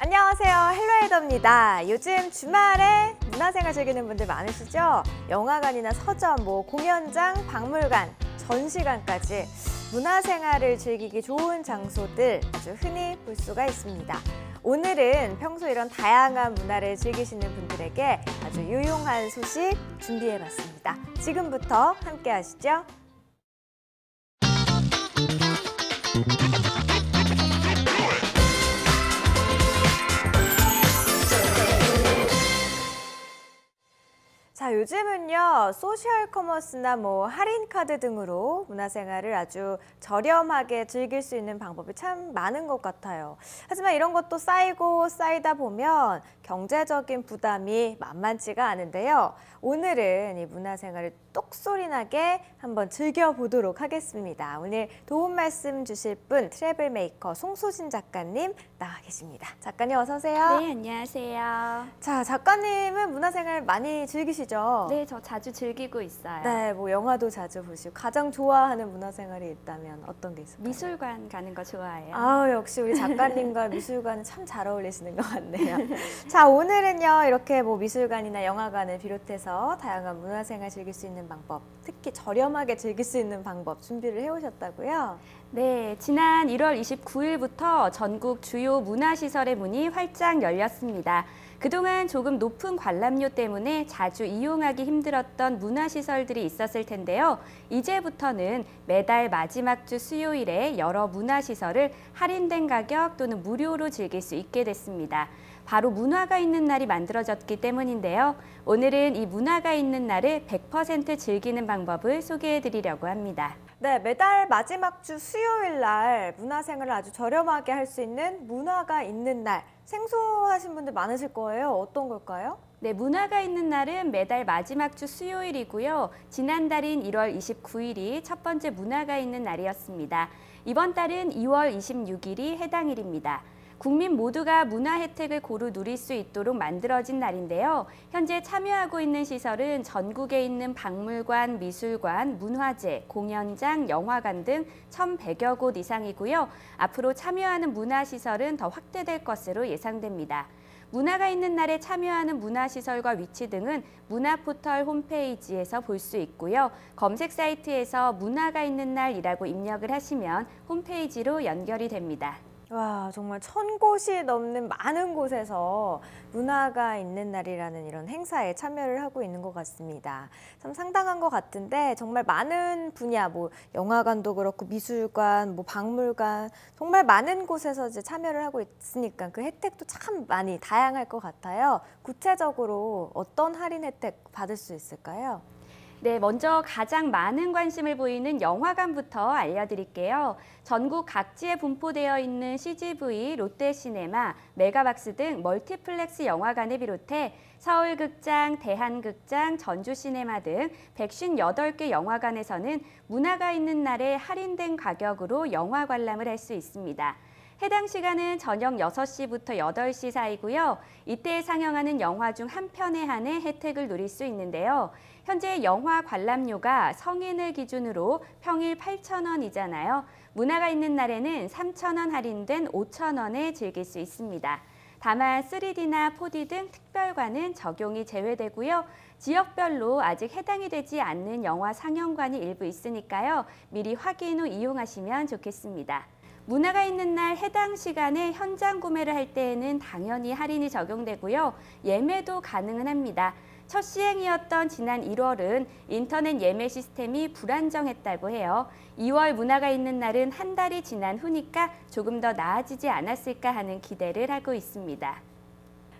안녕하세요. 헬로헤더입니다. 요즘 주말에 문화생활 즐기는 분들 많으시죠? 영화관이나 서점, 공연장, 박물관, 전시관까지 문화생활을 즐기기 좋은 장소들 아주 흔히 볼 수가 있습니다. 오늘은 평소 이런 다양한 문화를 즐기시는 분들에게 아주 유용한 소식 준비해봤습니다. 지금부터 함께 하시죠. 자, 요즘은요, 소셜 커머스나 할인 카드 등으로 문화생활을 아주 저렴하게 즐길 수 있는 방법이 참 많은 것 같아요. 하지만 이런 것도 쌓이고 쌓이다 보면 경제적인 부담이 만만치가 않은데요. 오늘은 이 문화생활을 똑소리나게 한번 즐겨보도록 하겠습니다. 오늘 도움 말씀 주실 분 트래블 메이커 송소진 작가님 나와 계십니다. 작가님 어서 오세요. 네, 안녕하세요. 자, 작가님은 문화생활 많이 즐기시죠? 네, 저 자주 즐기고 있어요. 네, 영화도 자주 보시고 가장 좋아하는 문화생활이 있다면 어떤 게 있을까요? 미술관 가는 거 좋아해요. 아, 역시 우리 작가님과 미술관은 참 잘 어울리시는 것 같네요. 자, 오늘은요, 이렇게 미술관이나 영화관을 비롯해서 다양한 문화생활 즐길 수 있는 방법, 특히 저렴하게 즐길 수 있는 방법 준비를 해오셨다고요? 네, 지난 1월 29일부터 전국 주요 문화시설의 문이 활짝 열렸습니다. 그동안 조금 높은 관람료 때문에 자주 이용하기 힘들었던 문화시설들이 있었을 텐데요. 이제부터는 매달 마지막 주 수요일에 여러 문화시설을 할인된 가격 또는 무료로 즐길 수 있게 됐습니다. 바로 문화가 있는 날이 만들어졌기 때문인데요. 오늘은 이 문화가 있는 날을 100% 즐기는 방법을 소개해드리려고 합니다. 네, 매달 마지막 주 수요일 날 문화생활을 아주 저렴하게 할 수 있는 문화가 있는 날. 생소하신 분들 많으실 거예요. 어떤 걸까요? 네, 문화가 있는 날은 매달 마지막 주 수요일이고요. 지난달인 1월 29일이 첫 번째 문화가 있는 날이었습니다. 이번 달은 2월 26일이 해당일입니다. 국민 모두가 문화 혜택을 고루 누릴 수 있도록 만들어진 날인데요. 현재 참여하고 있는 시설은 전국에 있는 박물관, 미술관, 문화재, 공연장, 영화관 등 1,100여 곳 이상이고요. 앞으로 참여하는 문화시설은 더 확대될 것으로 예상됩니다. 문화가 있는 날에 참여하는 문화시설과 위치 등은 문화포털 홈페이지에서 볼 수 있고요. 검색 사이트에서 문화가 있는 날이라고 입력을 하시면 홈페이지로 연결이 됩니다. 와, 정말 1,000곳이 넘는 많은 곳에서 문화가 있는 날이라는 이런 행사에 참여를 하고 있는 것 같습니다. 참 상당한 것 같은데 정말 많은 분야, 영화관도 그렇고 미술관, 박물관 정말 많은 곳에서 이제 참여를 하고 있으니까 그 혜택도 참 많이 다양할 것 같아요. 구체적으로 어떤 할인 혜택 받을 수 있을까요? 네, 먼저 가장 많은 관심을 보이는 영화관부터 알려드릴게요. 전국 각지에 분포되어 있는 CGV, 롯데시네마, 메가박스 등 멀티플렉스 영화관을 비롯해 서울극장, 대한극장, 전주시네마 등 158개 영화관에서는 문화가 있는 날에 할인된 가격으로 영화 관람을 할 수 있습니다. 해당 시간은 저녁 6시부터 8시 사이고요. 이때 상영하는 영화 중 한 편에 한해 혜택을 누릴 수 있는데요. 현재 영화 관람료가 성인을 기준으로 평일 8,000원이잖아요. 문화가 있는 날에는 3,000원 할인된 5,000원에 즐길 수 있습니다. 다만 3D나 4D 등 특별관은 적용이 제외되고요. 지역별로 아직 해당이 되지 않는 영화 상영관이 일부 있으니까요. 미리 확인 후 이용하시면 좋겠습니다. 문화가 있는 날 해당 시간에 현장 구매를 할 때에는 당연히 할인이 적용되고요. 예매도 가능은 합니다. 첫 시행이었던 지난 1월은 인터넷 예매 시스템이 불안정했다고 해요. 2월 문화가 있는 날은 한 달이 지난 후니까 조금 더 나아지지 않았을까 하는 기대를 하고 있습니다.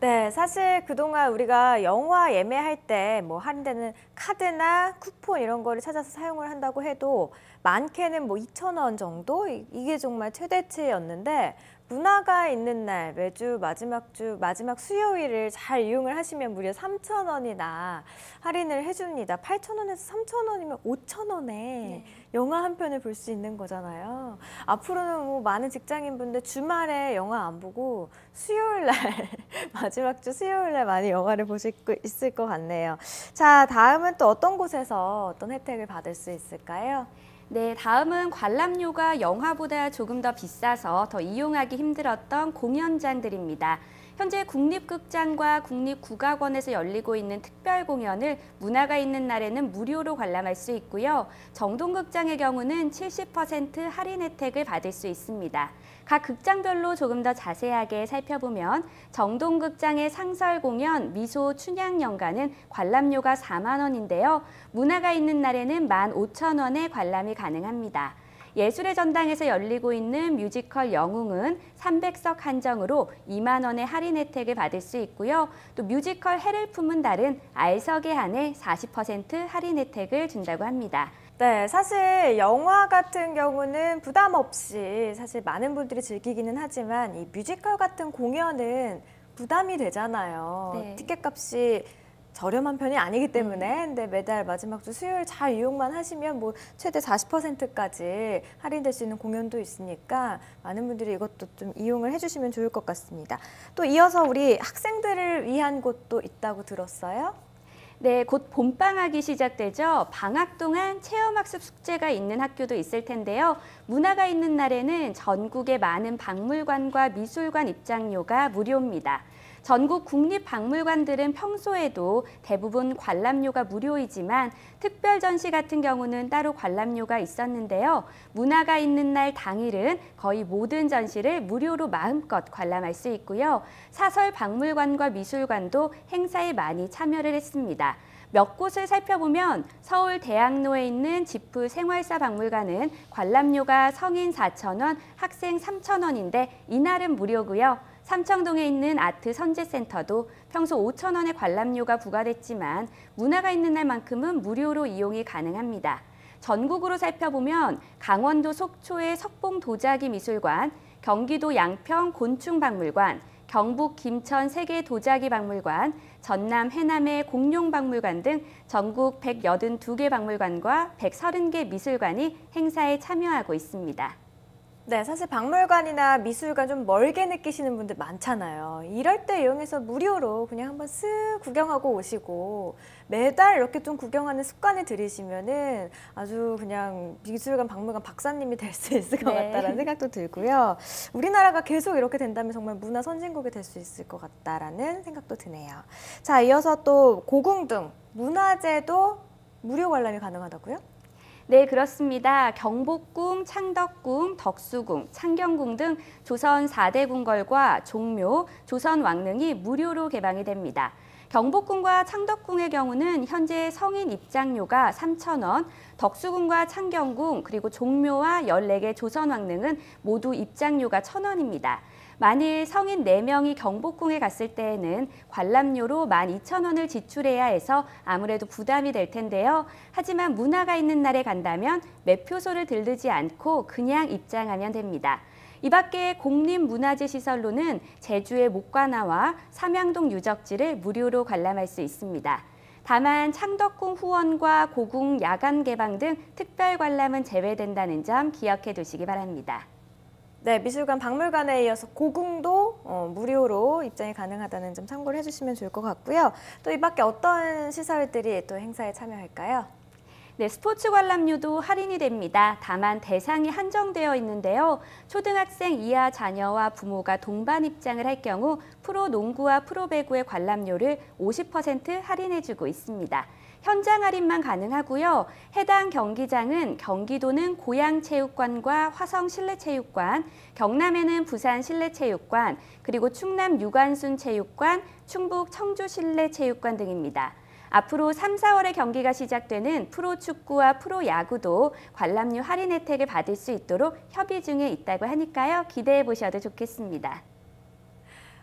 네, 사실 그동안 우리가 영화 예매할 때 할인되는 카드나 쿠폰 이런 거를 찾아서 사용을 한다고 해도 많게는 2,000원 정도? 이게 정말 최대치였는데 문화가 있는 날 매주 마지막 수요일을 잘 이용을 하시면 무려 3,000원이나 할인을 해줍니다. 8,000원에서 3,000원이면 5,000원에 네. 영화 한 편을 볼 수 있는 거잖아요. 앞으로는 많은 직장인분들 주말에 영화 안 보고 수요일 날 마지막 주 수요일 날 많이 영화를 보실 수 있을 것 같네요. 자, 다음은 또 어떤 곳에서 어떤 혜택을 받을 수 있을까요? 네, 다음은 관람료가 영화보다 조금 더 비싸서 더 이용하기 힘들었던 공연장들입니다. 현재 국립극장과 국립국악원에서 열리고 있는 특별 공연을 문화가 있는 날에는 무료로 관람할 수 있고요. 정동극장의 경우는 70% 할인 혜택을 받을 수 있습니다. 각 극장별로 조금 더 자세하게 살펴보면 정동극장의 상설 공연 미소 춘향연가는 관람료가 4만 원인데요. 문화가 있는 날에는 15,000원에 관람이 가능합니다. 예술의 전당에서 열리고 있는 뮤지컬 영웅은 300석 한정으로 2만 원의 할인 혜택을 받을 수 있고요. 또 뮤지컬 해를 품은 달은 알석에 한해 40% 할인 혜택을 준다고 합니다. 네, 사실 영화 같은 경우는 부담 없이 사실 많은 분들이 즐기기는 하지만 이 뮤지컬 같은 공연은 부담이 되잖아요. 네. 티켓값이 저렴한 편이 아니기 때문에 근데 매달 마지막 주 수요일 잘 이용만 하시면 뭐 최대 40%까지 할인될 수 있는 공연도 있으니까 많은 분들이 이것도 좀 이용을 해주시면 좋을 것 같습니다. 또 이어서 우리 학생들을 위한 곳도 있다고 들었어요? 네, 곧 봄방학이 시작되죠. 방학 동안 체험학습 숙제가 있는 학교도 있을 텐데요. 문화가 있는 날에는 전국의 많은 박물관과 미술관 입장료가 무료입니다. 전국 국립박물관들은 평소에도 대부분 관람료가 무료이지만 특별 전시 같은 경우는 따로 관람료가 있었는데요. 문화가 있는 날 당일은 거의 모든 전시를 무료로 마음껏 관람할 수 있고요. 사설 박물관과 미술관도 행사에 많이 참여를 했습니다. 몇 곳을 살펴보면 서울 대학로에 있는 지프 생활사 박물관은 관람료가 성인 4,000원, 학생 3,000원인데 이날은 무료고요. 삼청동에 있는 아트 선재센터도 평소 5,000원의 관람료가 부과됐지만 문화가 있는 날만큼은 무료로 이용이 가능합니다. 전국으로 살펴보면 강원도 속초의 석봉 도자기 미술관, 경기도 양평 곤충박물관, 경북 김천 세계 도자기 박물관, 전남 해남의 공룡박물관 등 전국 182개 박물관과 130개 미술관이 행사에 참여하고 있습니다. 네, 사실 박물관이나 미술관 좀 멀게 느끼시는 분들 많잖아요. 이럴 때 이용해서 무료로 그냥 한번 쓱 구경하고 오시고 매달 이렇게 좀 구경하는 습관을 들이시면은 아주 그냥 미술관, 박물관 박사님이 될 수 있을 것 같다라는 생각도 들고요. 우리나라가 계속 이렇게 된다면 정말 문화 선진국이 될 수 있을 것 같다라는 생각도 드네요. 자, 이어서 또 고궁 등 문화재도 무료 관람이 가능하다고요? 네, 그렇습니다. 경복궁, 창덕궁, 덕수궁, 창경궁 등 조선 4대 궁궐과 종묘, 조선 왕릉이 무료로 개방이 됩니다. 경복궁과 창덕궁의 경우는 현재 성인 입장료가 3,000원, 덕수궁과 창경궁, 그리고 종묘와 14개 조선 왕릉은 모두 입장료가 1,000원입니다. 만일 성인 4명이 경복궁에 갔을 때에는 관람료로 12,000원을 지출해야 해서 아무래도 부담이 될 텐데요. 하지만 문화가 있는 날에 간다면 매표소를 들르지 않고 그냥 입장하면 됩니다. 이 밖에 공립문화재시설로는 제주의 목관화와 삼양동 유적지를 무료로 관람할 수 있습니다. 다만 창덕궁 후원과 고궁 야간 개방 등 특별 관람은 제외된다는 점 기억해 두시기 바랍니다. 네, 미술관, 박물관에 이어서 고궁도 무료로 입장이 가능하다는 점 참고를 해주시면 좋을 것 같고요. 또 이 밖에 어떤 시설들이 또 행사에 참여할까요? 네, 스포츠 관람료도 할인이 됩니다. 다만 대상이 한정되어 있는데요. 초등학생 이하 자녀와 부모가 동반 입장을 할 경우 프로농구와 프로배구의 관람료를 50% 할인해주고 있습니다. 현장 할인만 가능하고요. 해당 경기장은 경기도는 고양체육관과 화성실내체육관, 경남에는 부산실내체육관, 그리고 충남 유관순체육관, 충북 청주실내체육관 등입니다. 앞으로 3, 4월에 경기가 시작되는 프로축구와 프로야구도 관람료 할인 혜택을 받을 수 있도록 협의 중에 있다고 하니까요. 기대해 보셔도 좋겠습니다.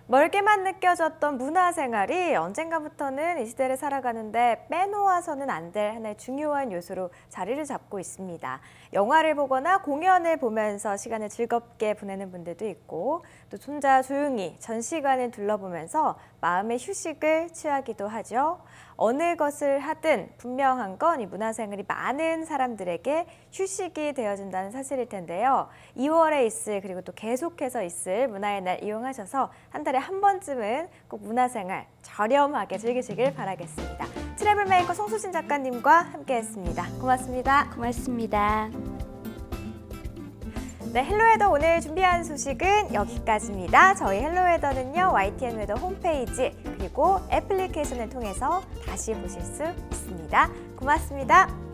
멀게만 느껴졌던 문화생활이 언젠가부터는 이 시대를 살아가는데 빼놓아서는 안 될 하나의 중요한 요소로 자리를 잡고 있습니다. 영화를 보거나 공연을 보면서 시간을 즐겁게 보내는 분들도 있고 또 혼자 조용히 전시관을 둘러보면서 마음의 휴식을 취하기도 하죠. 어느 것을 하든 분명한 건 이 문화생활이 많은 사람들에게 휴식이 되어준다는 사실일 텐데요. 2월에 있을 그리고 또 계속해서 있을 문화의 날 이용하셔서 한 달에 한 번쯤은 꼭 문화생활 저렴하게 즐기시길 바라겠습니다. 트래블메이커 송수진 작가님과 함께했습니다. 고맙습니다. 고맙습니다. 네, 헬로웨더 오늘 준비한 소식은 여기까지입니다. 저희 헬로웨더는요, YTN 웨더 홈페이지 그리고 애플리케이션을 통해서 다시 보실 수 있습니다. 고맙습니다.